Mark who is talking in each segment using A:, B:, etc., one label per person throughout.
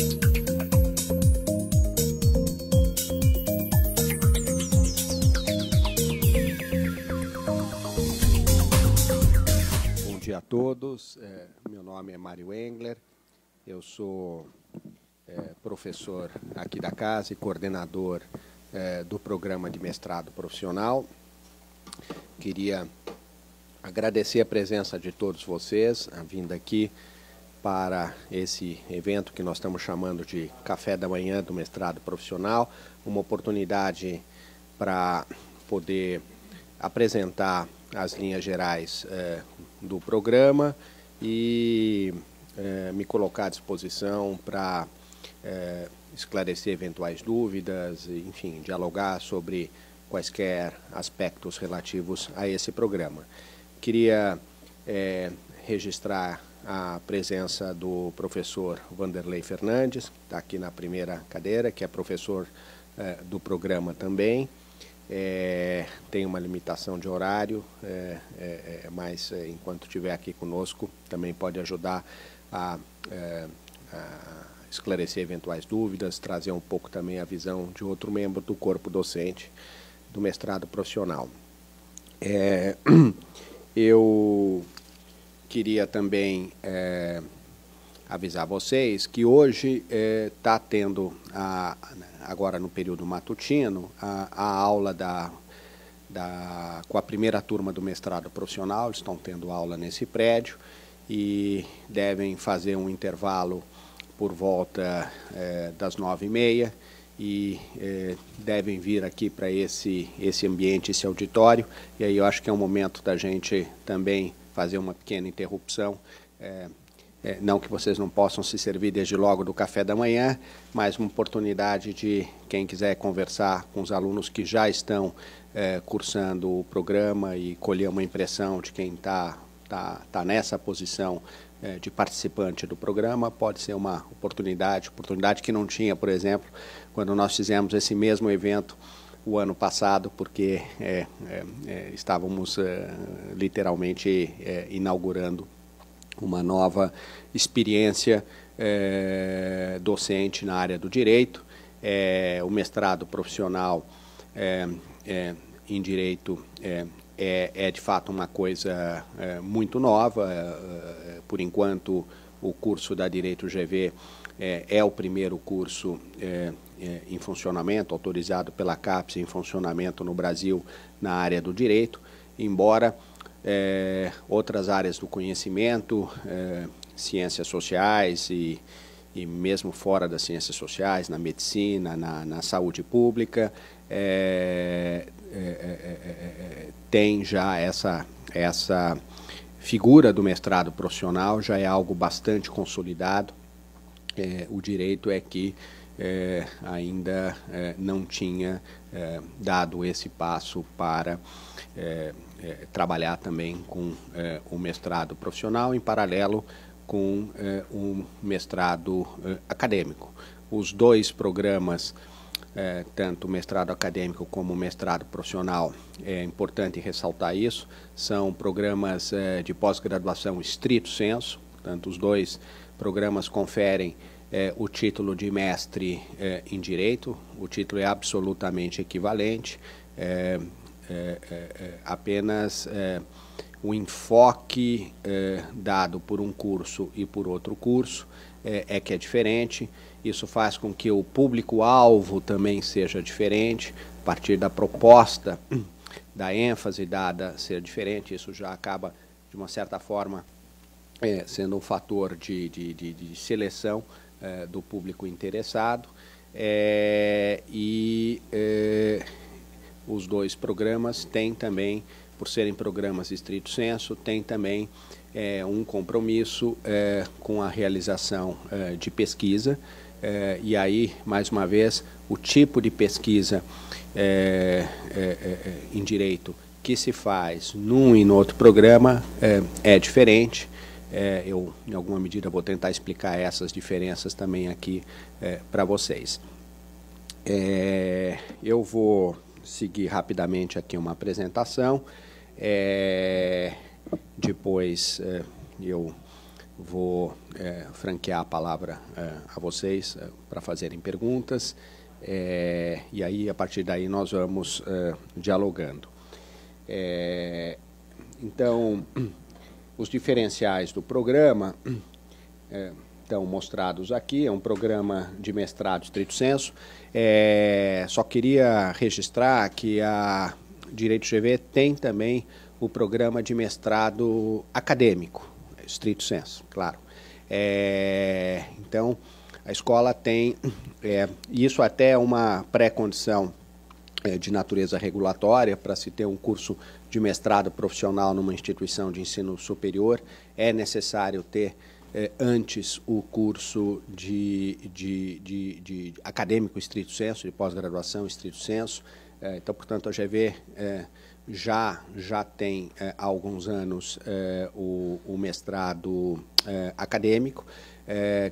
A: Bom dia a todos. Meu nome é Mário Engler, eu sou professor aqui da casa e coordenador do programa de mestrado profissional. Queria agradecer a presença de todos vocês, a vinda aqui para esse evento que nós estamos chamando de Café da Manhã do Mestrado Profissional, uma oportunidade para poder apresentar as linhas gerais do programa e me colocar à disposição para esclarecer eventuais dúvidas, enfim, dialogar sobre quaisquer aspectos relativos a esse programa. Queria registrar a presença do professor Vanderlei Fernandes, que está aqui na primeira cadeira, que é professor do programa também. Tem uma limitação de horário, mas enquanto estiver aqui conosco, também pode ajudar a esclarecer eventuais dúvidas, trazer um pouco também a visão de outro membro do corpo docente do mestrado profissional. Eu queria também avisar vocês que hoje está tendo, agora no período matutino, a aula com a primeira turma do mestrado profissional. Eles estão tendo aula nesse prédio e devem fazer um intervalo por volta das 9h30 e devem vir aqui para esse ambiente, esse auditório, e aí eu acho que é um momento da gente também fazer uma pequena interrupção, não que vocês não possam se servir desde logo do café da manhã, mas uma oportunidade de quem quiser conversar com os alunos que já estão cursando o programa e colher uma impressão de quem está nessa posição de participante do programa, pode ser uma oportunidade que não tinha, por exemplo, quando nós fizemos esse mesmo evento o ano passado, porque estávamos literalmente inaugurando uma nova experiência docente na área do direito. O mestrado profissional em direito é de fato uma coisa muito nova. Por enquanto, o curso da Direito GV é o primeiro curso em funcionamento, autorizado pela CAPES em funcionamento no Brasil na área do direito, embora outras áreas do conhecimento, ciências sociais e mesmo fora das ciências sociais, na medicina, na saúde pública, tem já essa figura do mestrado profissional, já é algo bastante consolidado. O direito é que ainda não tinha dado esse passo para trabalhar também com o mestrado profissional, em paralelo com um mestrado acadêmico. Os dois programas, tanto o mestrado acadêmico como o mestrado profissional, é importante ressaltar isso, são programas de pós-graduação estrito sensu. Portanto, os dois programas conferem o título de mestre em Direito. O título é absolutamente equivalente, apenas o enfoque dado por um curso e por outro curso que é diferente. Isso faz com que o público-alvo também seja diferente, a partir da proposta, da ênfase dada ser diferente. Isso já acaba, de uma certa forma, sendo um fator de seleção do público interessado. Os dois programas têm também, por serem programas estrito sensu, têm também um compromisso com a realização de pesquisa. E aí, mais uma vez, o tipo de pesquisa em direito que se faz num e no outro programa é diferente. Eu, em alguma medida, vou tentar explicar essas diferenças também aqui para vocês. Eu vou seguir rapidamente aqui uma apresentação. Depois eu vou franquear a palavra a vocês para fazerem perguntas, e aí, a partir daí, nós vamos dialogando. Então, os diferenciais do programa estão mostrados aqui. É um programa de mestrado estrito sensu. Só queria registrar que a Direito GV tem também o programa de mestrado acadêmico, estrito sensu, claro. Então, a escola tem, isso até é uma pré-condição de natureza regulatória para se ter um curso de mestrado profissional numa instituição de ensino superior, é necessário ter antes o curso de acadêmico estrito sensu, de pós-graduação estrito sensu. Então, portanto, a GV já tem há alguns anos o mestrado acadêmico,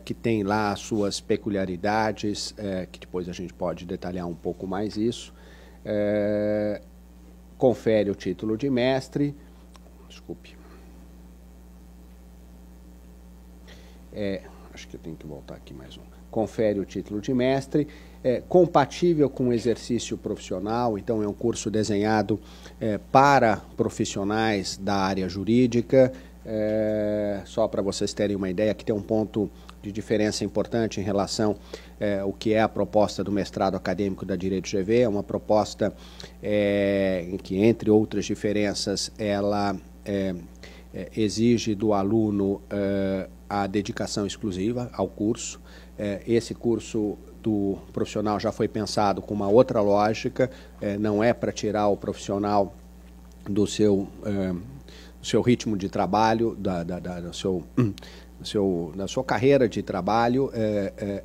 A: que tem lá as suas peculiaridades, que depois a gente pode detalhar um pouco mais isso. Confere o título de mestre, desculpe, acho que eu tenho que voltar aqui mais um. Confere o título de mestre, compatível com o exercício profissional, então é um curso desenhado para profissionais da área jurídica. Só para vocês terem uma ideia, aqui tem um ponto de diferença importante em relação ao que é a proposta do mestrado acadêmico da Direito GV. É uma proposta em que, entre outras diferenças, ela exige do aluno a dedicação exclusiva ao curso. Esse curso do profissional já foi pensado com uma outra lógica, não é para tirar o profissional do seu ritmo de trabalho, da sua carreira de trabalho.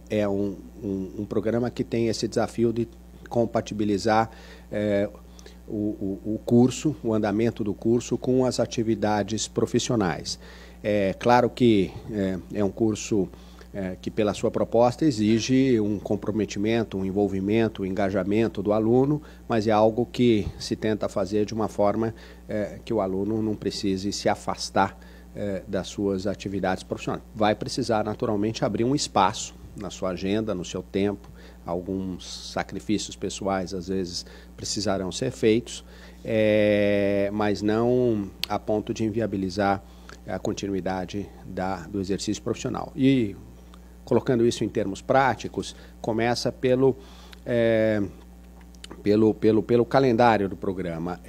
A: É um programa que tem esse desafio de compatibilizar o curso, o andamento do curso com as atividades profissionais. Claro que é um curso que, pela sua proposta, exige um comprometimento, um envolvimento, um engajamento do aluno, mas é algo que se tenta fazer de uma forma que o aluno não precise se afastar das suas atividades profissionais. Vai precisar, naturalmente, abrir um espaço na sua agenda, no seu tempo. Alguns sacrifícios pessoais, às vezes, precisarão ser feitos, mas não a ponto de inviabilizar a continuidade do exercício profissional. E, colocando isso em termos práticos, começa pelo calendário do programa.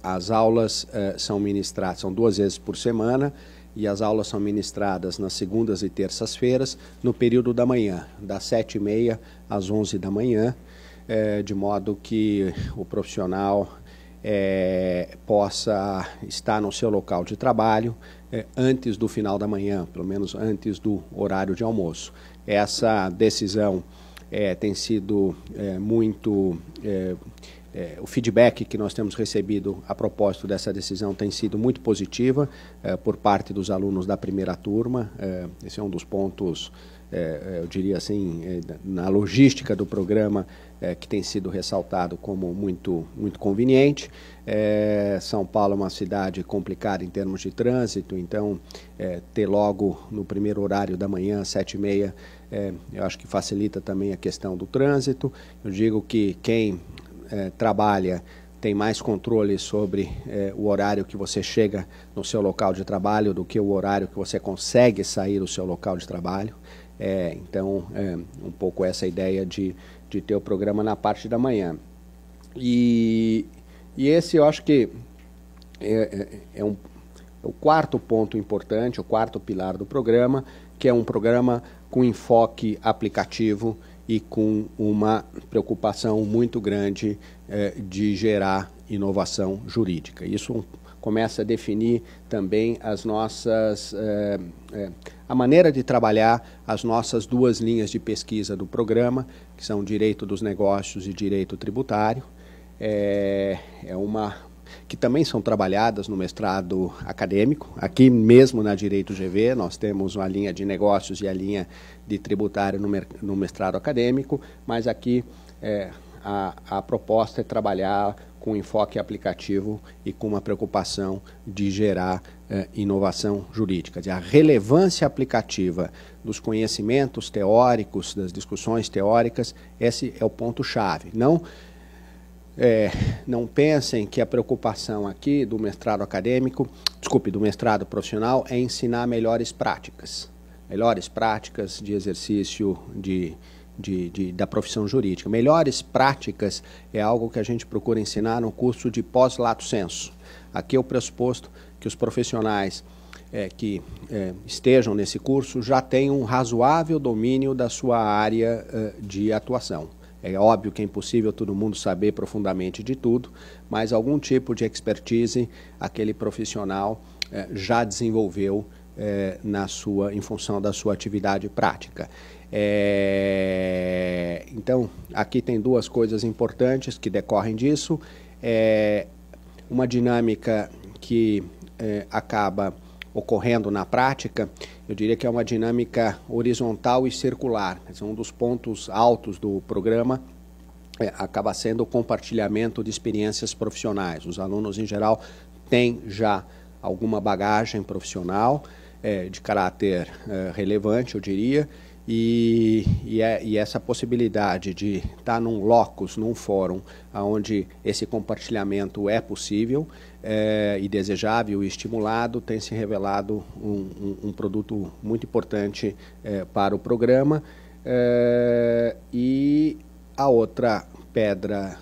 A: As aulas são ministradas, são 2 vezes por semana, e as aulas são ministradas nas segundas e terças-feiras, no período da manhã, das 7h30 às 11 da manhã, de modo que o profissional possa estar no seu local de trabalho antes do final da manhã, pelo menos antes do horário de almoço. Essa decisão tem sido muito... o feedback que nós temos recebido a propósito dessa decisão tem sido muito positiva por parte dos alunos da primeira turma. Esse é um dos pontos, eu diria assim, na logística do programa, que tem sido ressaltado como muito conveniente. São Paulo é uma cidade complicada em termos de trânsito, então ter logo no primeiro horário da manhã, 7h30, eu acho que facilita também a questão do trânsito. Eu digo que quem trabalha tem mais controle sobre o horário que você chega no seu local de trabalho do que o horário que você consegue sair do seu local de trabalho. Então, um pouco essa ideia de ter o programa na parte da manhã. E esse eu acho que é o quarto ponto importante, o quarto pilar do programa, que é um programa com enfoque aplicativo e com uma preocupação muito grande de gerar inovação jurídica. Isso começa a definir também as nossas, a maneira de trabalhar as nossas 2 linhas de pesquisa do programa, que são Direito dos Negócios e Direito Tributário, que também são trabalhadas no mestrado acadêmico. Aqui mesmo na Direito GV, nós temos a linha de negócios e a linha de tributário no mestrado acadêmico, mas aqui a proposta é trabalhar com enfoque aplicativo e com uma preocupação de gerar inovação jurídica. A relevância aplicativa dos conhecimentos teóricos, das discussões teóricas, esse é o ponto-chave. Não pensem que a preocupação aqui do mestrado acadêmico, do mestrado profissional, é ensinar melhores práticas de exercício da profissão jurídica. Melhores práticas é algo que a gente procura ensinar no curso de pós-lato sensu. Aqui é o pressuposto que os profissionais que estejam nesse curso já tenham um razoável domínio da sua área de atuação. É óbvio que é impossível todo mundo saber profundamente de tudo, mas algum tipo de expertise aquele profissional já desenvolveu em função da sua atividade prática. Então, aqui tem duas coisas importantes que decorrem disso. Uma dinâmica que acaba ocorrendo na prática, eu diria que é uma dinâmica horizontal e circular. Um dos pontos altos do programa acaba sendo o compartilhamento de experiências profissionais. Os alunos, em geral, têm já alguma bagagem profissional de caráter relevante, eu diria, e essa possibilidade de estar num locus, num fórum, onde esse compartilhamento é possível e desejável e estimulado, tem se revelado um produto muito importante para o programa. E a outra pedra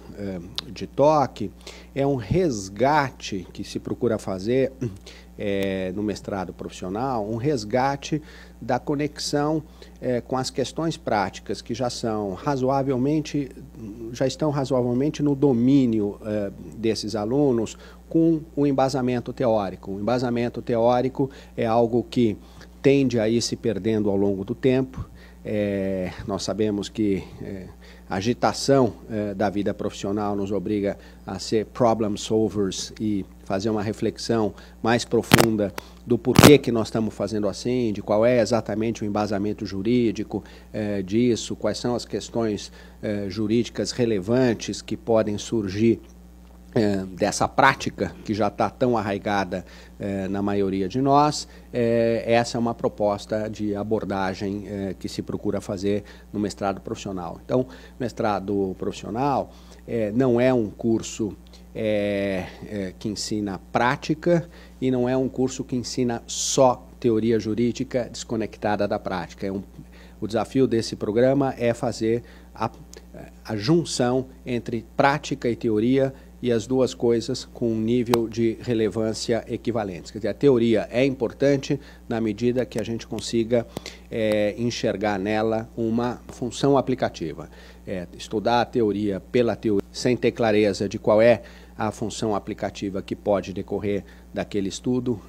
A: de toque é um resgate que se procura fazer no mestrado profissional, um resgate da conexão com as questões práticas que já estão razoavelmente no domínio desses alunos, com o embasamento teórico. O embasamento teórico é algo que tende a ir se perdendo ao longo do tempo. Nós sabemos que a agitação da vida profissional nos obriga a ser problem solvers e fazer uma reflexão mais profunda do porquê que nós estamos fazendo assim, de qual é exatamente o embasamento jurídico disso, quais são as questões jurídicas relevantes que podem surgir dessa prática que já está tão arraigada na maioria de nós. Essa é uma proposta de abordagem que se procura fazer no mestrado profissional. Então, mestrado profissional não é um curso que ensina prática e não é um curso que ensina só teoria jurídica desconectada da prática. O desafio desse programa é fazer a junção entre prática e teoria, e as duas coisas com um nível de relevância equivalentes. Quer dizer, a teoria é importante na medida que a gente consiga enxergar nela uma função aplicativa. Estudar a teoria pela teoria, sem ter clareza de qual é a função aplicativa que pode decorrer daquele estudo,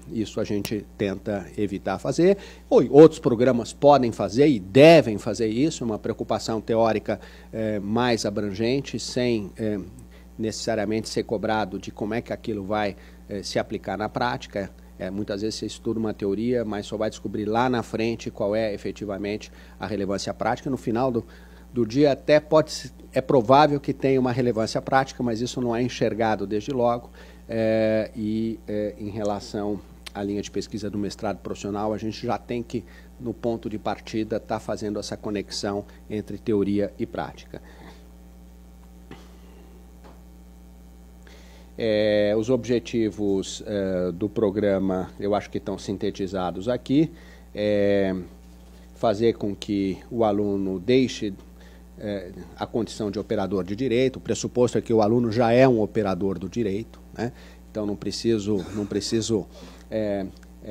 A: isso a gente tenta evitar fazer. Outros programas podem fazer e devem fazer isso, uma preocupação teórica mais abrangente, sem necessariamente ser cobrado de como é que aquilo vai se aplicar na prática. Muitas vezes você estuda uma teoria, mas só vai descobrir lá na frente qual é efetivamente a relevância prática. No final do dia até é provável que tenha uma relevância prática, mas isso não é enxergado desde logo. Em relação à linha de pesquisa do mestrado profissional, a gente já tem que, no ponto de partida, estar fazendo essa conexão entre teoria e prática. Os objetivos do programa, eu acho que estão sintetizados aqui. Fazer com que o aluno deixe a condição de operador de direito. O pressuposto é que o aluno já é um operador do direito, né? Então não preciso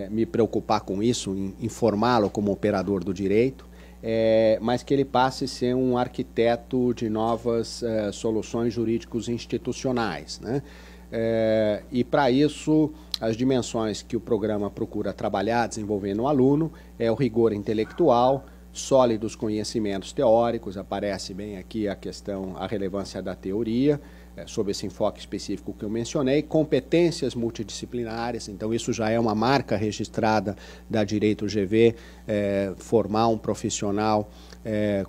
A: me preocupar com isso, em formá-lo como operador do direito, mas que ele passe a ser um arquiteto de novas soluções jurídicos institucionais, né? E para isso, as dimensões que o programa procura trabalhar, desenvolver no aluno, é o rigor intelectual, sólidos conhecimentos teóricos, aparece bem aqui a relevância da teoria, sob esse enfoque específico que eu mencionei, competências multidisciplinares, então isso já é uma marca registrada da Direito GV, formar um profissional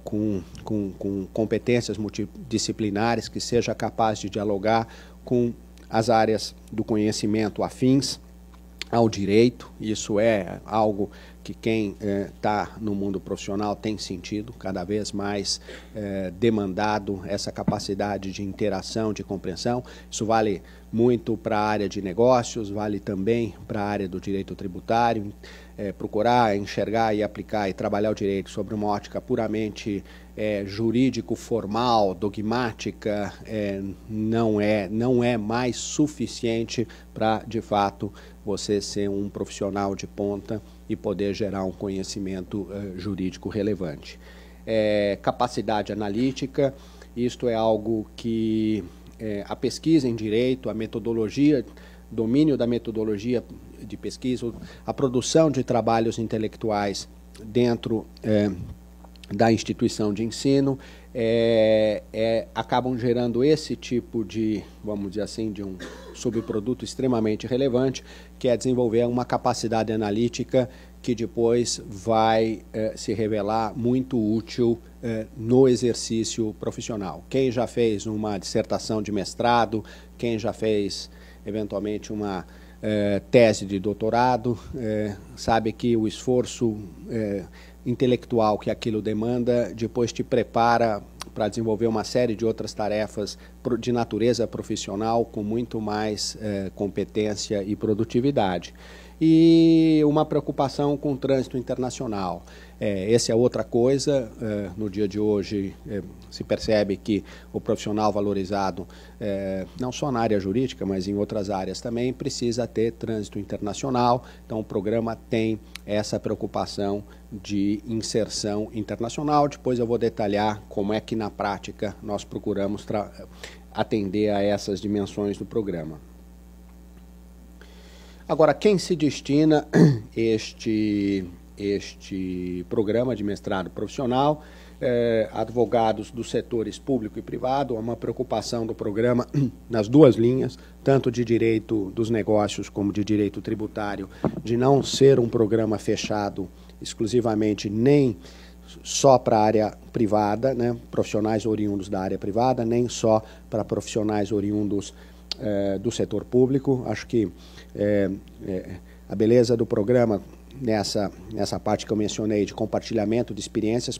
A: com competências multidisciplinares, que seja capaz de dialogar com as áreas do conhecimento afins ao direito. Isso é algo que quem está no mundo profissional tem sentido, cada vez mais demandado essa capacidade de interação, de compreensão. Isso vale muito para a área de negócios, vale também para a área do direito tributário. Procurar enxergar e aplicar e trabalhar o direito sobre uma ótica puramente jurídico-formal, dogmática, não é mais suficiente para, de fato, você ser um profissional de ponta e poder gerar um conhecimento jurídico relevante. Capacidade analítica, isto é algo que a pesquisa em direito, a metodologia, domínio da metodologia de pesquisa, a produção de trabalhos intelectuais dentro da instituição de ensino, acabam gerando esse tipo de, vamos dizer assim, de um subproduto extremamente relevante, que é desenvolver uma capacidade analítica que depois vai se revelar muito útil no exercício profissional. Quem já fez uma dissertação de mestrado, quem já fez, eventualmente, uma tese de doutorado, sabe que o esforço intelectual que aquilo demanda depois te prepara para desenvolver uma série de outras tarefas de natureza profissional com muito mais competência e produtividade. E uma preocupação com o trânsito internacional. Essa é outra coisa. No dia de hoje se percebe que o profissional valorizado, não só na área jurídica, mas em outras áreas também, precisa ter trânsito internacional. Então o programa tem essa preocupação de inserção internacional. Depois eu vou detalhar como é que na prática nós procuramos atender a essas dimensões do programa. Agora, quem se destina este programa de mestrado profissional? Advogados dos setores público e privado. Há uma preocupação do programa nas duas linhas, tanto de direito dos negócios como de direito tributário, de não ser um programa fechado exclusivamente nem só para a área privada, né, profissionais oriundos da área privada, nem só para profissionais oriundos do setor público. Acho que a beleza do programa nessa parte que eu mencionei de compartilhamento de experiências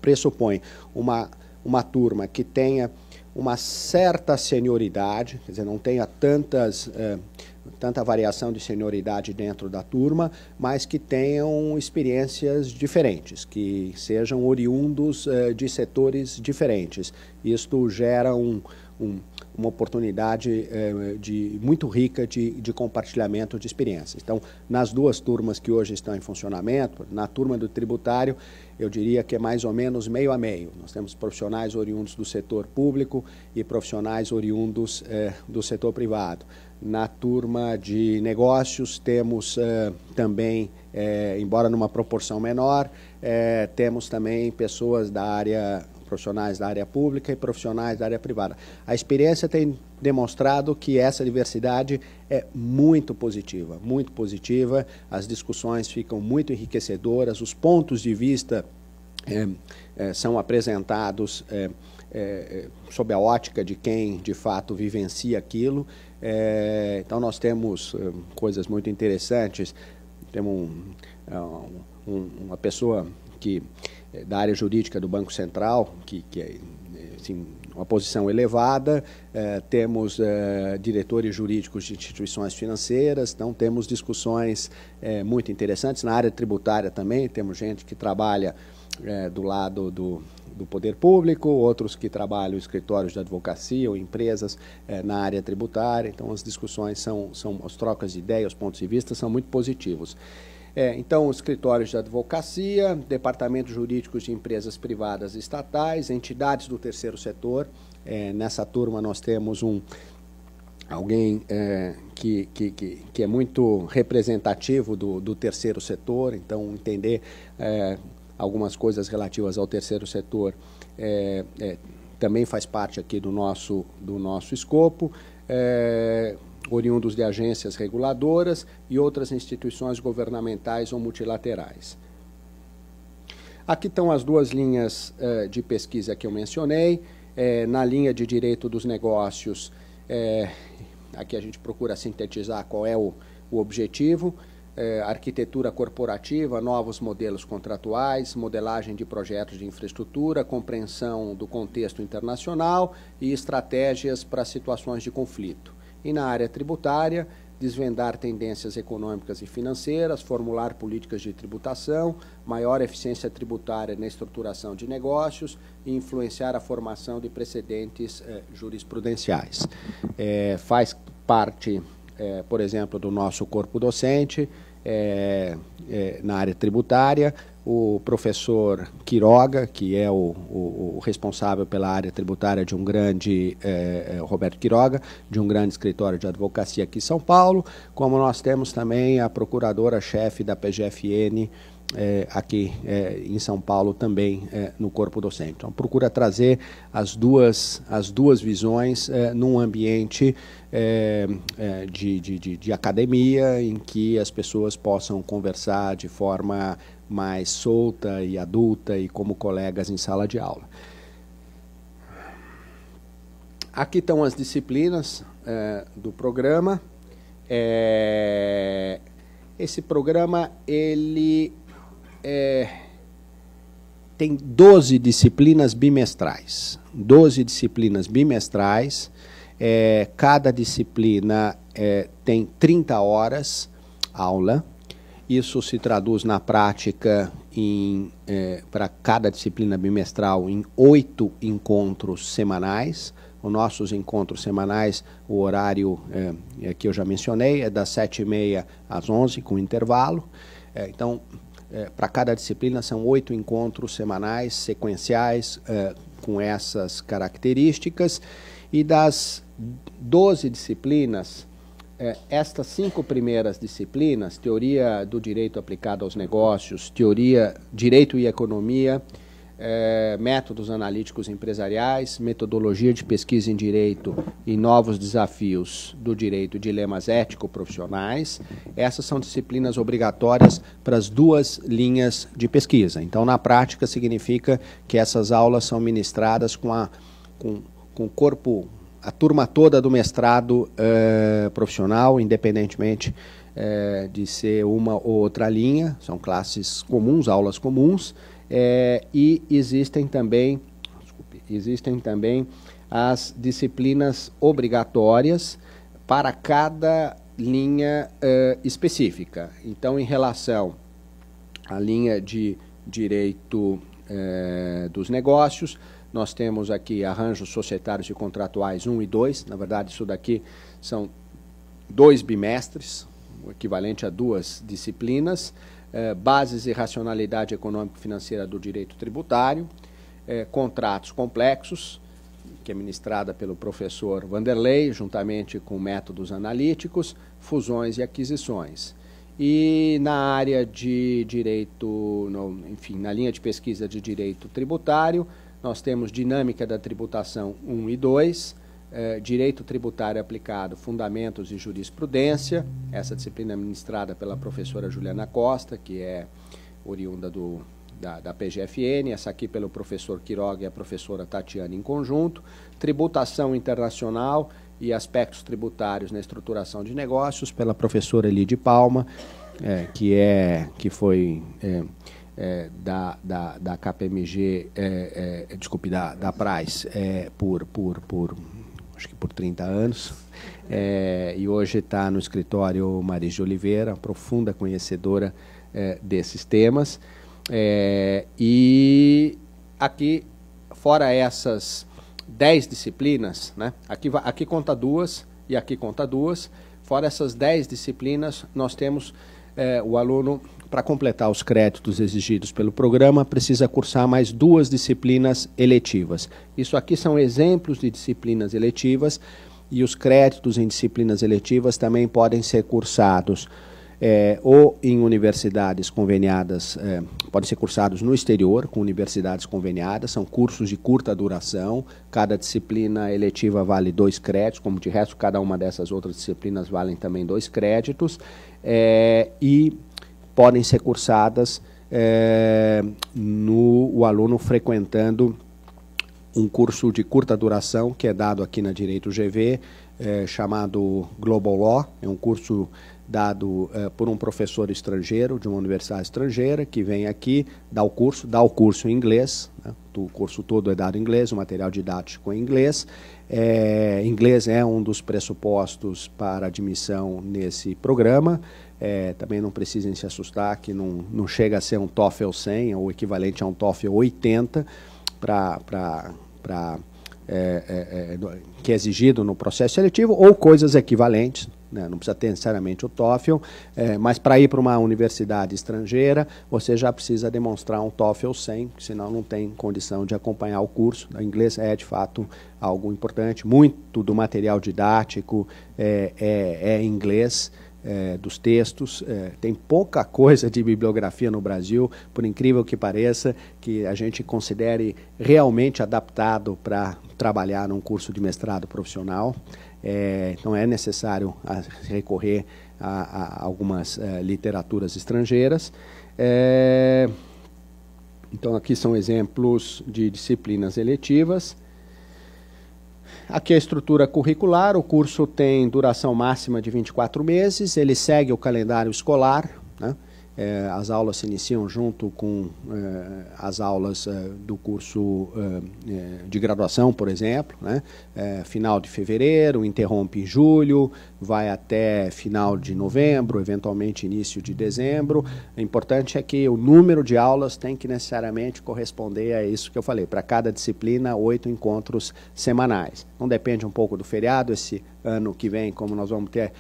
A: pressupõe uma turma que tenha uma certa senioridade, quer dizer, não tenha tanta variação de senioridade dentro da turma, mas que tenham experiências diferentes, que sejam oriundos de setores diferentes. Isto gera uma oportunidade muito rica de compartilhamento de experiências. Então, nas duas turmas que hoje estão em funcionamento, na turma do tributário, eu diria que é mais ou menos meio a meio. Nós temos profissionais oriundos do setor público e profissionais oriundos do setor privado. Na turma de negócios, temos também, embora numa proporção menor, temos também pessoas profissionais da área pública e profissionais da área privada. A experiência tem demonstrado que essa diversidade é muito positiva, as discussões ficam muito enriquecedoras, os pontos de vista são apresentados sob a ótica de quem, de fato, vivencia aquilo. Então, nós temos coisas muito interessantes. Temos uma pessoa da área jurídica do Banco Central, que é assim, uma posição elevada, temos diretores jurídicos de instituições financeiras, então temos discussões muito interessantes. Na área tributária também temos gente que trabalha do lado do poder público, outros que trabalham em escritórios de advocacia ou empresas na área tributária. Então as discussões as trocas de ideias, os pontos de vista são muito positivos. Então, escritórios de advocacia, departamentos jurídicos de empresas privadas e estatais, entidades do terceiro setor. Nessa turma nós temos alguém que é muito representativo do terceiro setor, então entender algumas coisas relativas ao terceiro setor também faz parte aqui do nosso escopo. Oriundos de agências reguladoras e outras instituições governamentais ou multilaterais. Aqui estão as duas linhas de pesquisa que eu mencionei. Na linha de Direito dos Negócios, aqui a gente procura sintetizar qual é o objetivo. Arquitetura corporativa, novos modelos contratuais, modelagem de projetos de infraestrutura, compreensão do contexto internacional e estratégias para situações de conflito. E na área tributária, desvendar tendências econômicas e financeiras, formular políticas de tributação, maior eficiência tributária na estruturação de negócios e influenciar a formação de precedentes jurisprudenciais. Faz parte, por exemplo, do nosso corpo docente, na área tributária, o professor Quiroga, que é o responsável pela área tributária de um grande, Roberto Quiroga, de um grande escritório de advocacia aqui em São Paulo, como nós temos também a procuradora-chefe da PGFN, aqui em São Paulo também no corpo docente. Então, procura trazer as duas visões num ambiente de academia, em que as pessoas possam conversar de forma mais solta e adulta e como colegas em sala de aula. Aqui estão as disciplinas do programa. Esse programa, ele tem 12 disciplinas bimestrais. 12 disciplinas bimestrais. Cada disciplina tem 30 horas aula. Isso se traduz na prática para cada disciplina bimestral em 8 encontros semanais. Os nossos encontros semanais, o horário que eu já mencionei, é das 7h30 às 11h, com intervalo. Então, para cada disciplina são 8 encontros semanais, sequenciais, com essas características. E das 12 disciplinas, estas 5 primeiras disciplinas, Teoria do Direito Aplicado aos Negócios, Direito e Economia, Métodos Analíticos Empresariais, Metodologia de Pesquisa em Direito e Novos Desafios do Direito e Dilemas Ético-Profissionais, essas são disciplinas obrigatórias para as 2 linhas de pesquisa. Então, na prática, significa que essas aulas são ministradas com o corpo, a turma toda do mestrado profissional, independentemente de ser uma ou outra linha, são classes comuns, aulas comuns, e existem também as disciplinas obrigatórias para cada linha específica. Então, em relação à linha de Direito dos Negócios, nós temos aqui arranjos societários e contratuais 1 e 2, na verdade isso daqui são 2 bimestres, o equivalente a 2 disciplinas, bases e racionalidade econômico-financeira do direito tributário, contratos complexos, que é ministrada pelo professor Vanderlei, juntamente com métodos analíticos, fusões e aquisições. E na área de direito, enfim, na linha de pesquisa de direito tributário, nós temos Dinâmica da Tributação 1 e 2, Direito Tributário Aplicado, Fundamentos e Jurisprudência, essa disciplina é ministrada pela professora Juliana Costa, que é oriunda da PGFN, essa aqui pelo professor Quiroga e a professora Tatiana em conjunto, Tributação Internacional e Aspectos Tributários na Estruturação de Negócios, pela professora Elide Palma, que foi da KPMG, desculpe, da Praz, acho que por 30 anos, e hoje está no escritório Maris de Oliveira, profunda conhecedora desses temas. E aqui, fora essas 10 disciplinas, né, aqui conta 2 e aqui conta 2, fora essas 10 disciplinas, nós temos o aluno, para completar os créditos exigidos pelo programa, precisa cursar mais 2 disciplinas eletivas. Isso aqui são exemplos de disciplinas eletivas, e os créditos em disciplinas eletivas também podem ser cursados ou em universidades conveniadas, podem ser cursados no exterior, com universidades conveniadas, são cursos de curta duração, cada disciplina eletiva vale 2 créditos, como de resto cada uma dessas outras disciplinas valem também 2 créditos, e podem ser cursadas o aluno frequentando um curso de curta duração que é dado aqui na Direito GV, chamado Global Law. É um curso dado por um professor estrangeiro, de uma universidade estrangeira, que vem aqui, dá o curso em inglês, né? O curso todo é dado em inglês, o material didático em inglês. Inglês é um dos pressupostos para admissão nesse programa. Também não precisem se assustar que não chega a ser um TOEFL 100, ou equivalente a um TOEFL 80, que é exigido no processo seletivo, ou coisas equivalentes, né? Não precisa ter necessariamente o TOEFL, mas para ir para uma universidade estrangeira, você já precisa demonstrar um TOEFL 100, senão não tem condição de acompanhar o curso. O inglês é, de fato, algo importante. Muito do material didático é em inglês, dos textos. Tem pouca coisa de bibliografia no Brasil, por incrível que pareça, que a gente considere realmente adaptado para trabalhar num curso de mestrado profissional. Então é necessário recorrer a algumas literaturas estrangeiras. Então aqui são exemplos de disciplinas eletivas. Aqui a estrutura curricular. O curso tem duração máxima de 24 meses, ele segue o calendário escolar, né? As aulas se iniciam junto com as aulas do curso de graduação, por exemplo, né? Final de fevereiro, interrompe em julho, vai até final de novembro, eventualmente início de dezembro. O importante é que o número de aulas tem que necessariamente corresponder a isso que eu falei. Para cada disciplina, 8 encontros semanais. Não depende um pouco do feriado. Esse ano que vem, como nós vamos ter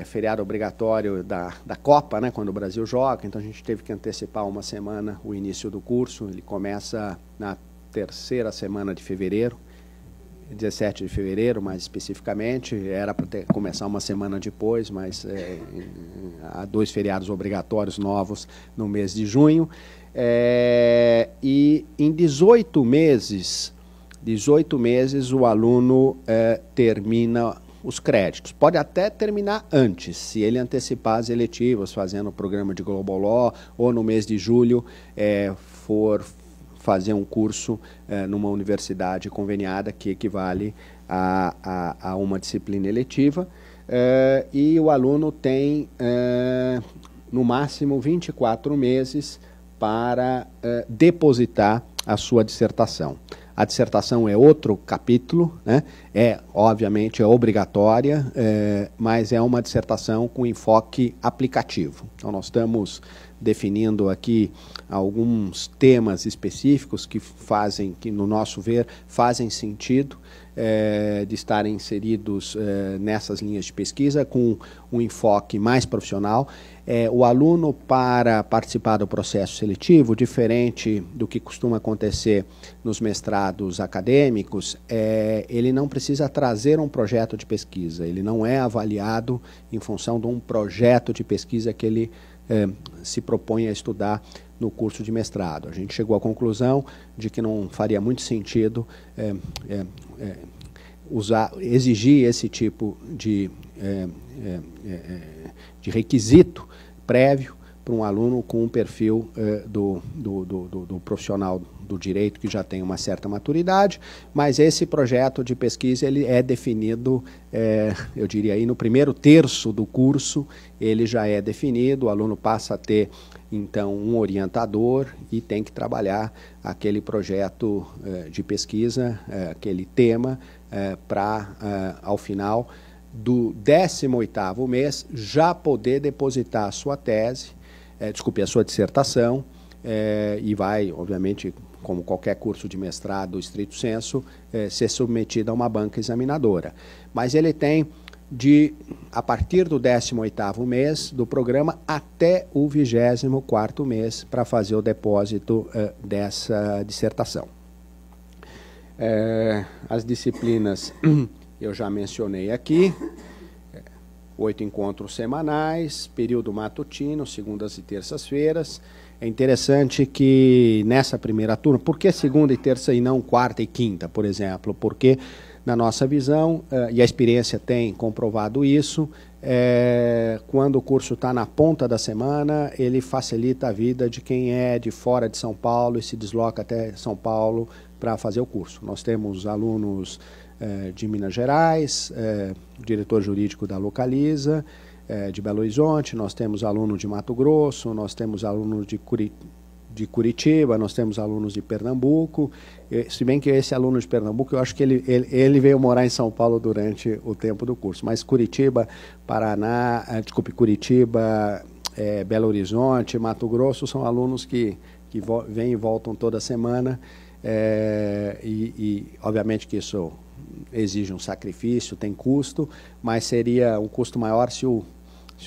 A: feriado obrigatório da Copa, né, quando o Brasil joga, então a gente teve que antecipar uma semana o início do curso. Ele começa na terceira semana de fevereiro, 17 de fevereiro, mais especificamente. Era para começar uma semana depois, mas há 2 feriados obrigatórios novos no mês de junho. E em 18 meses o aluno termina os créditos. Pode até terminar antes, se ele antecipar as eletivas, fazendo o programa de Global Law, ou no mês de julho for fazer um curso numa universidade conveniada, que equivale a uma disciplina eletiva. E o aluno tem, no máximo, 24 meses para depositar a sua dissertação. A dissertação é outro capítulo, né? Obviamente, é obrigatória, mas é uma dissertação com enfoque aplicativo. Então, nós estamos definindo aqui alguns temas específicos que, no nosso ver, fazem sentido de estarem inseridos nessas linhas de pesquisa, com um enfoque mais profissional. O aluno, para participar do processo seletivo, diferente do que costuma acontecer nos mestrados acadêmicos, ele não precisa trazer um projeto de pesquisa, ele não é avaliado em função de um projeto de pesquisa que ele se propõe a estudar no curso de mestrado. A gente chegou à conclusão de que não faria muito sentido exigir esse tipo de requisito prévio para um aluno com um perfil do profissional do direito que já tem uma certa maturidade, mas esse projeto de pesquisa ele é definido, eu diria aí, no primeiro terço do curso. Ele já é definido, o aluno passa a ter, então, um orientador e tem que trabalhar aquele projeto de pesquisa, aquele tema, para, ao final do 18º mês, já poder depositar a sua tese, a sua dissertação, e vai, obviamente, como qualquer curso de mestrado estrito sensu, ser submetido a uma banca examinadora. Mas ele tem a partir do 18º mês do programa até o 24º mês para fazer o depósito dessa dissertação. As disciplinas eu já mencionei aqui, 8 encontros semanais, período matutino, segundas e terças-feiras. É interessante que nessa primeira turma, por que segunda e terça e não quarta e quinta, por exemplo? Porque na nossa visão, e a experiência tem comprovado isso, quando o curso está na ponta da semana, ele facilita a vida de quem é de fora de São Paulo e se desloca até São Paulo para fazer o curso. Nós temos alunos de Minas Gerais, diretor jurídico da Localiza, de Belo Horizonte, nós temos alunos de Mato Grosso, nós temos alunos de Curitiba, nós temos alunos de Pernambuco, se bem que esse aluno de Pernambuco, eu acho que ele veio morar em São Paulo durante o tempo do curso, mas Curitiba, Curitiba, Belo Horizonte, Mato Grosso, são alunos que vêm e voltam toda semana, e obviamente que isso exige um sacrifício, tem custo, mas seria um custo maior se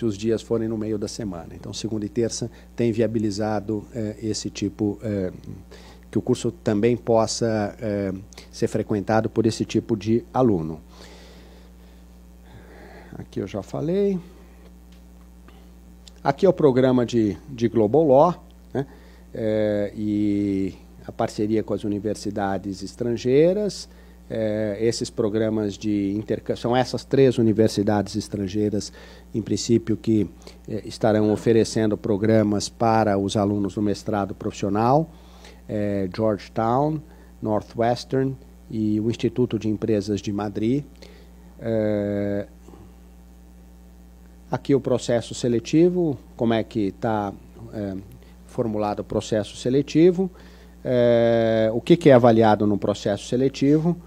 A: os dias forem no meio da semana. Então, segunda e terça tem viabilizado esse tipo, que o curso também possa ser frequentado por esse tipo de aluno. Aqui eu já falei. Aqui é o programa de Global Law, né? E a parceria com as universidades estrangeiras. Esses programas de intercâmbio, são essas 3 universidades estrangeiras, em princípio, que estarão oferecendo programas para os alunos do mestrado profissional, Georgetown, Northwestern e o Instituto de Empresas de Madrid. Aqui o processo seletivo, como é que está formulado o processo seletivo, o que é avaliado no processo seletivo,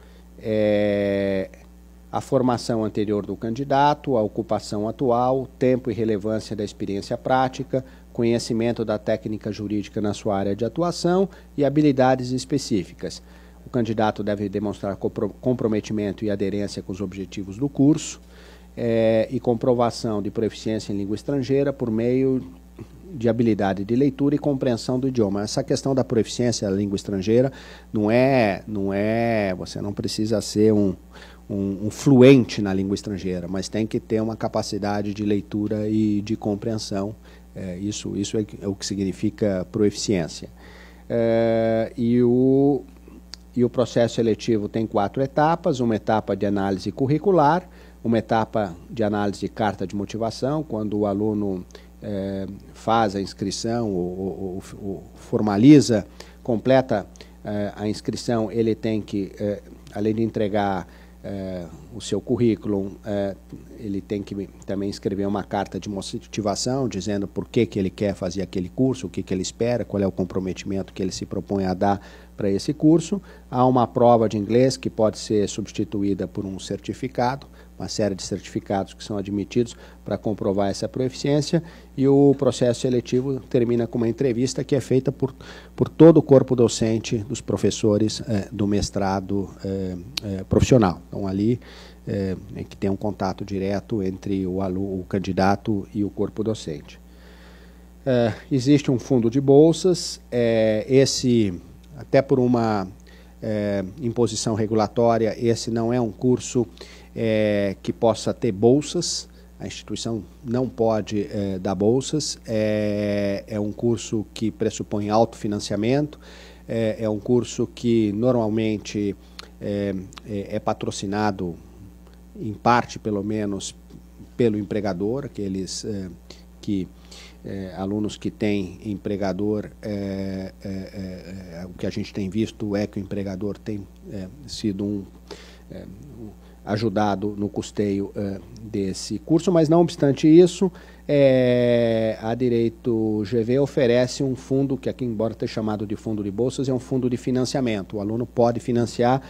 A: a formação anterior do candidato, a ocupação atual, tempo e relevância da experiência prática, conhecimento da técnica jurídica na sua área de atuação e habilidades específicas. O candidato deve demonstrar comprometimento e aderência com os objetivos do curso, e comprovação de proficiência em língua estrangeira por meio de habilidade de leitura e compreensão do idioma. Essa questão da proficiência da língua estrangeira você não precisa ser um fluente na língua estrangeira, mas tem que ter uma capacidade de leitura e de compreensão. Isso é o que significa proficiência. E o processo seletivo tem 4 etapas: uma etapa de análise curricular, uma etapa de análise de carta de motivação, quando o aluno faz a inscrição, ou formaliza, completa a inscrição, ele tem que, além de entregar o seu currículo, ele tem que também escrever uma carta de motivação, dizendo por que ele quer fazer aquele curso, o que ele espera, qual é o comprometimento que ele se propõe a dar para esse curso. Há uma prova de inglês que pode ser substituída por um certificado, uma série de certificados que são admitidos para comprovar essa proficiência, e o processo seletivo termina com uma entrevista que é feita por todo o corpo docente dos professores do mestrado profissional. Então, ali é que tem um contato direto entre o candidato e o corpo docente. Existe um fundo de bolsas, até por uma imposição regulatória, esse não é um curso que possa ter bolsas. A instituição não pode dar bolsas, é um curso que pressupõe autofinanciamento, é um curso que normalmente é patrocinado, em parte pelo menos, pelo empregador, aqueles alunos que têm empregador, o que a gente tem visto é que o empregador tem sido ajudado no custeio desse curso, mas não obstante isso, a Direito GV oferece um fundo que aqui, embora tenha chamado de fundo de bolsas, é um fundo de financiamento. O aluno pode financiar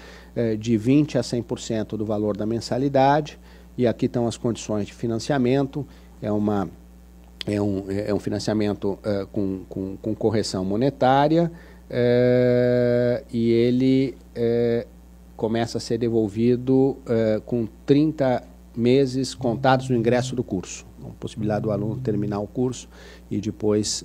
A: de 20% a 100% do valor da mensalidade, e aqui estão as condições de financiamento. É um financiamento com correção monetária, e ele começa a ser devolvido com 30 meses contados do ingresso do curso. Então, possibilidade do aluno terminar o curso e depois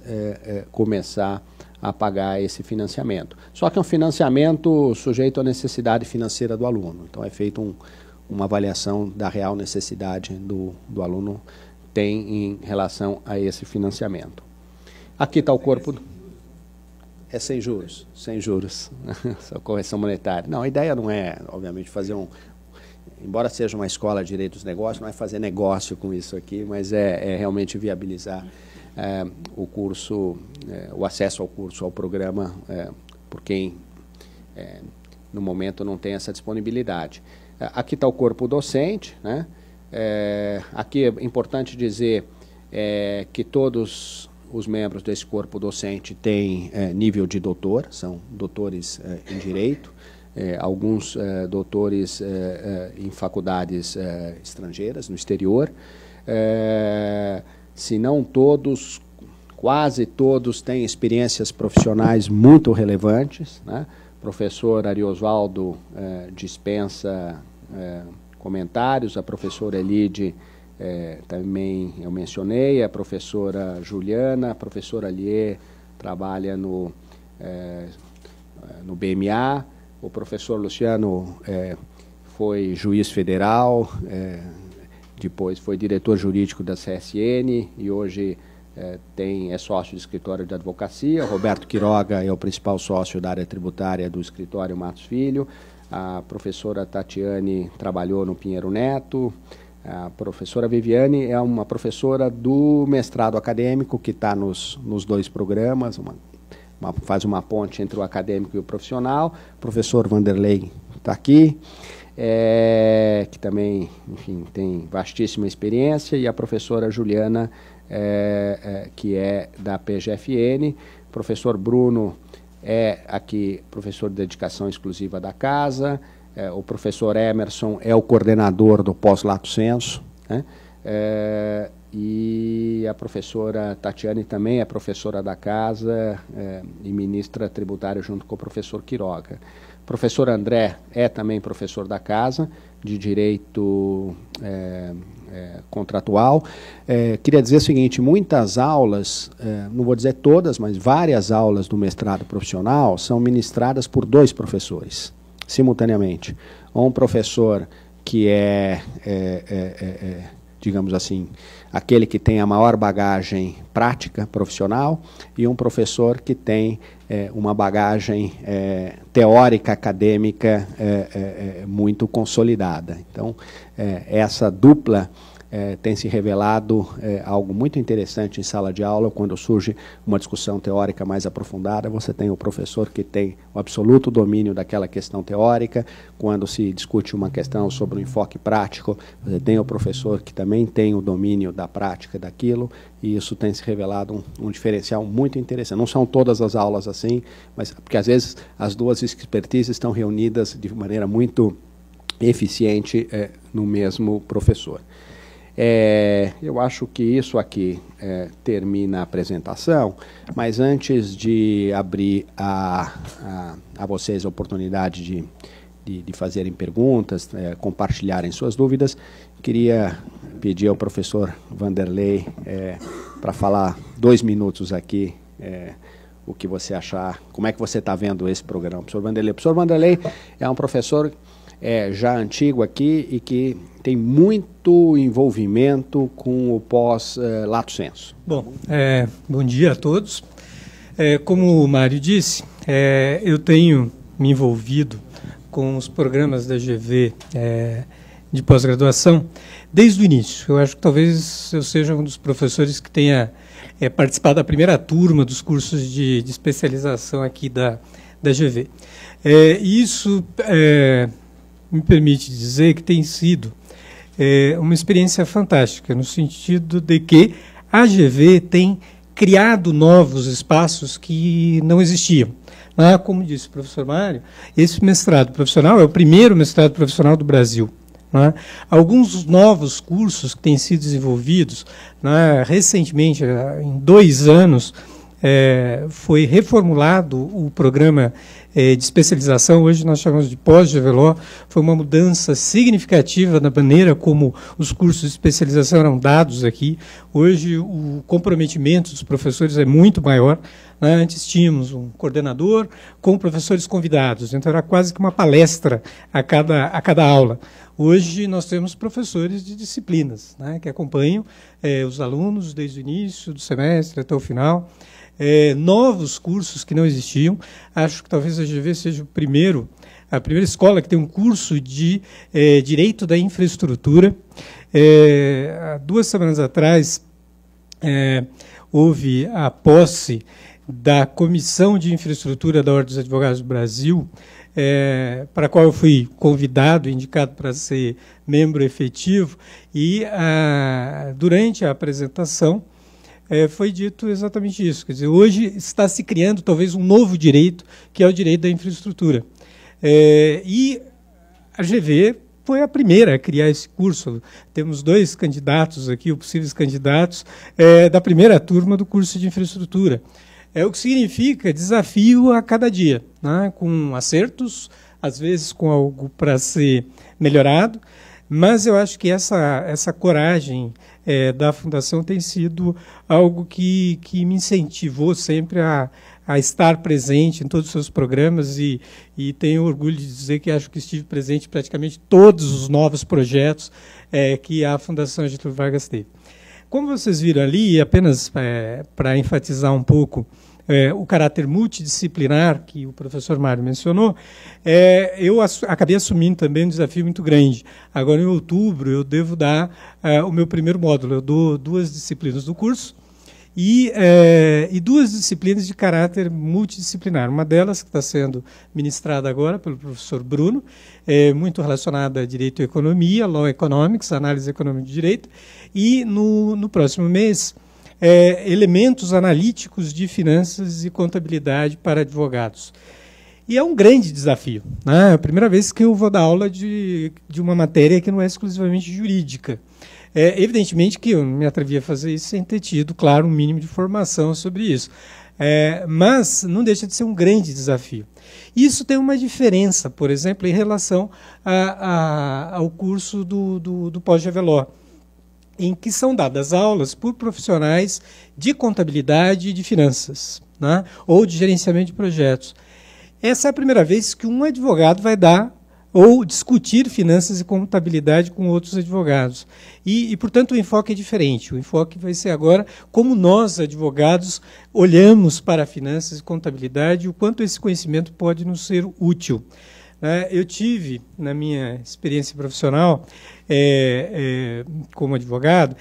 A: começar a pagar esse financiamento. Só que é um financiamento sujeito à necessidade financeira do aluno. Então, é feita uma avaliação da real necessidade do aluno tem em relação a esse financiamento. Aqui está o corpo... É sem juros, só correção monetária. Não, a ideia não é, obviamente, fazer embora seja uma escola de Direito dos Negócios, não é fazer negócio com isso aqui, mas é realmente viabilizar o curso, o acesso ao curso, ao programa, por quem no momento não tem essa disponibilidade. Aqui está o corpo docente, né? Aqui é importante dizer que todos os membros desse corpo docente têm nível de doutor, são doutores em Direito, alguns doutores em faculdades estrangeiras, no exterior. Se não todos, quase todos têm experiências profissionais muito relevantes, né? O professor Ariosvaldo dispensa comentários, a professora Elide também eu mencionei, a professora Juliana, a professora Lier trabalha no BMA, o professor Luciano foi juiz federal, depois foi diretor jurídico da CSN e hoje é sócio de escritório de advocacia. Roberto Quiroga é o principal sócio da área tributária do escritório Matos Filho. A professora Tatiane trabalhou no Pinheiro Neto. A professora Viviane é uma professora do mestrado acadêmico que está nos dois programas, faz uma ponte entre o acadêmico e o profissional. O professor Vanderlei está aqui, que também, enfim, tem vastíssima experiência, e a professora Juliana, que é da PGFN. O professor Bruno é aqui professor de dedicação exclusiva da casa. O professor Emerson é o coordenador do pós-lato sensu, né? E a professora Tatiane também é professora da casa e ministra tributária junto com o professor Quiroga. O professor André é também professor da casa, de Direito Contratual. Queria dizer o seguinte, muitas aulas, não vou dizer todas, mas várias aulas do mestrado profissional são ministradas por dois professores, simultaneamente. Um professor que digamos assim, aquele que tem a maior bagagem prática profissional, e um professor que tem uma bagagem teórica, acadêmica muito consolidada. Então, essa dupla tem se revelado algo muito interessante em sala de aula. Quando surge uma discussão teórica mais aprofundada, você tem o professor que tem o absoluto domínio daquela questão teórica. Quando se discute uma questão sobre o enfoque prático, você tem o professor que também tem o domínio da prática daquilo, e isso tem se revelado um diferencial muito interessante. Não são todas as aulas assim, mas porque às vezes as duas expertises estão reunidas de maneira muito eficiente no mesmo professor. Eu acho que isso aqui termina a apresentação, mas antes de abrir a vocês a oportunidade de fazerem perguntas, compartilharem suas dúvidas, queria pedir ao professor Vanderlei para falar 2 minutos aqui, o que você achar, como é que você está vendo esse programa. Professor Vanderlei é um professor já antigo aqui e que tem muito envolvimento com o pós-lato sensu.
B: Bom, bom dia a todos. Como o Mário disse, eu tenho me envolvido com os programas da GV de pós-graduação desde o início. Eu acho que talvez eu seja um dos professores que tenha participado da primeira turma dos cursos de especialização aqui da GV. Isso me permite dizer que tem sido uma experiência fantástica, no sentido de que a GV tem criado novos espaços que não existiam. Como disse o professor Mário, esse mestrado profissional é o primeiro mestrado profissional do Brasil. Alguns novos cursos que têm sido desenvolvidos, recentemente, em 2 anos, foi reformulado o programa de especialização, hoje nós chamamos de pós-GVLO. Foi uma mudança significativa na maneira como os cursos de especialização eram dados aqui. Hoje o comprometimento dos professores é muito maior. Antes tínhamos um coordenador com professores convidados, então era quase que uma palestra a cada aula. Hoje nós temos professores de disciplinas, que acompanham os alunos desde o início do semestre até o final. Novos cursos que não existiam. Acho que talvez a GV seja o primeiro a primeira escola que tem um curso de Direito da Infraestrutura. Há 2 semanas atrás, houve a posse da Comissão de Infraestrutura da Ordem dos Advogados do Brasil, para a qual eu fui convidado, indicado para ser membro efetivo, e durante a apresentação foi dito exatamente isso. Quer dizer, hoje está se criando talvez um novo direito, que é o direito da infraestrutura. E a GV foi a primeira a criar esse curso. Temos 2 candidatos aqui, possíveis candidatos, da primeira turma do curso de infraestrutura. O que significa desafio a cada dia, né? Com acertos, às vezes com algo para ser melhorado, mas eu acho que essa coragem da Fundação tem sido algo que me incentivou sempre a estar presente em todos os seus programas e tenho orgulho de dizer que acho que estive presente em praticamente todos os novos projetos que a Fundação Getúlio Vargas teve. Como vocês viram ali, apenas para enfatizar um pouco o caráter multidisciplinar que o professor Mário mencionou, eu acabei assumindo também um desafio muito grande. Agora, em outubro, eu devo dar o meu primeiro módulo. Eu dou 2 disciplinas do curso e 2 disciplinas de caráter multidisciplinar. Uma delas, que está sendo ministrada agora pelo professor Bruno, muito relacionada a Direito e Economia, Law Economics, Análise Econômica de Direito, e no próximo mês, elementos analíticos de finanças e contabilidade para advogados. E é um grande desafio, né? É a primeira vez que eu vou dar aula de uma matéria que não é exclusivamente jurídica. Evidentemente que eu não me atrevi a fazer isso sem ter tido, claro, um mínimo de formação sobre isso. Mas não deixa de ser um grande desafio. Isso tem uma diferença, por exemplo, em relação ao curso do pós-GV-Law, em que são dadas aulas por profissionais de contabilidade e de finanças, né? Ou de gerenciamento de projetos. Essa é a primeira vez que um advogado vai dar ou discutir finanças e contabilidade com outros advogados. Portanto, o enfoque é diferente. O enfoque vai ser agora como nós, advogados, olhamos para finanças e contabilidade e o quanto esse conhecimento pode nos ser útil. Eu tive, na minha experiência profissional, como advogado,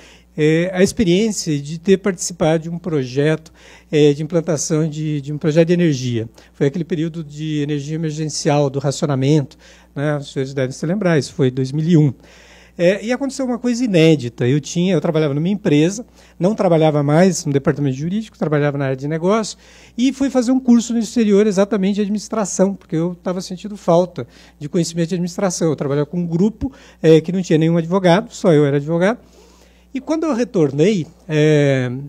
B: a experiência de ter participado de um projeto de implantação de um projeto de energia. Foi aquele período de energia emergencial, do racionamento, né? Os senhores devem se lembrar, isso foi em 2001. E aconteceu uma coisa inédita. Eu trabalhava numa empresa, não trabalhava mais no departamento jurídico, trabalhava na área de negócio, e fui fazer um curso no exterior exatamente de administração, porque eu estava sentindo falta de conhecimento de administração. Eu trabalhava com um grupo que não tinha nenhum advogado, só eu era advogado. E quando eu retornei,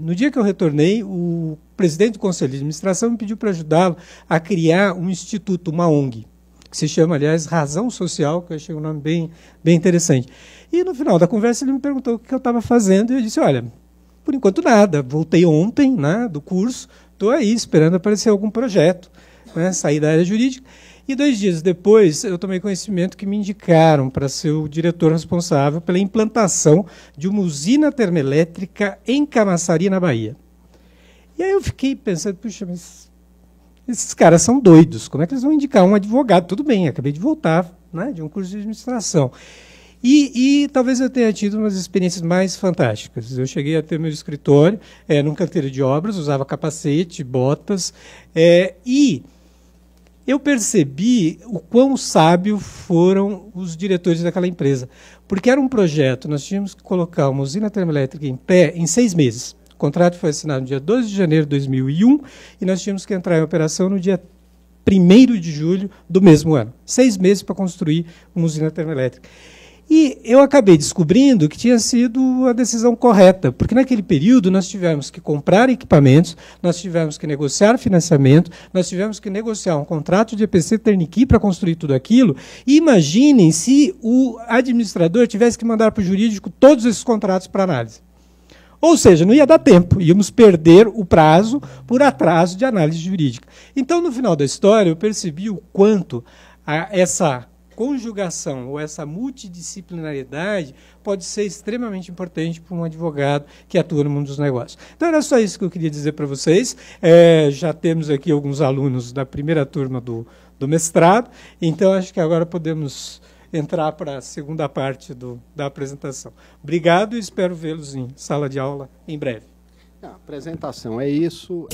B: no dia que eu retornei, o presidente do Conselho de Administração me pediu para ajudá-lo a criar um instituto, uma ONG, que se chama, aliás, Razão Social, que eu achei um nome bem interessante. E no final da conversa ele me perguntou o que eu estava fazendo, e eu disse, olha, por enquanto nada, voltei ontem, né, do curso, estou aí esperando aparecer algum projeto, né, sair da área jurídica. E 2 dias depois, eu tomei conhecimento que me indicaram para ser o diretor responsável pela implantação de uma usina termoelétrica em Camaçari, na Bahia. E aí eu fiquei pensando, puxa, mas esses caras são doidos, como é que eles vão indicar um advogado? Tudo bem, acabei de voltar, né, de um curso de administração. E talvez eu tenha tido umas experiências mais fantásticas. Eu cheguei a ter meu escritório num canteiro de obras, usava capacete, botas, e eu percebi o quão sábio foram os diretores daquela empresa. Porque era um projeto, nós tínhamos que colocar uma usina termoelétrica em pé em 6 meses. O contrato foi assinado no dia 12 de janeiro de 2001 e nós tínhamos que entrar em operação no dia 1º de julho do mesmo ano. 6 meses para construir uma usina termoelétrica. E eu acabei descobrindo que tinha sido a decisão correta, porque naquele período nós tivemos que comprar equipamentos, nós tivemos que negociar financiamento, nós tivemos que negociar um contrato de EPC Terniqui para construir tudo aquilo. E imaginem se o administrador tivesse que mandar para o jurídico todos esses contratos para análise. Ou seja, não ia dar tempo, íamos perder o prazo por atraso de análise jurídica. Então, no final da história, eu percebi o quanto essa conjugação ou essa multidisciplinaridade pode ser extremamente importante para um advogado que atua no mundo dos negócios. Então, era só isso que eu queria dizer para vocês. Já temos aqui alguns alunos da primeira turma do do mestrado. Então, acho que agora podemos entrar para a segunda parte da apresentação. Obrigado e espero vê-los em sala de aula em breve.
A: A apresentação é isso.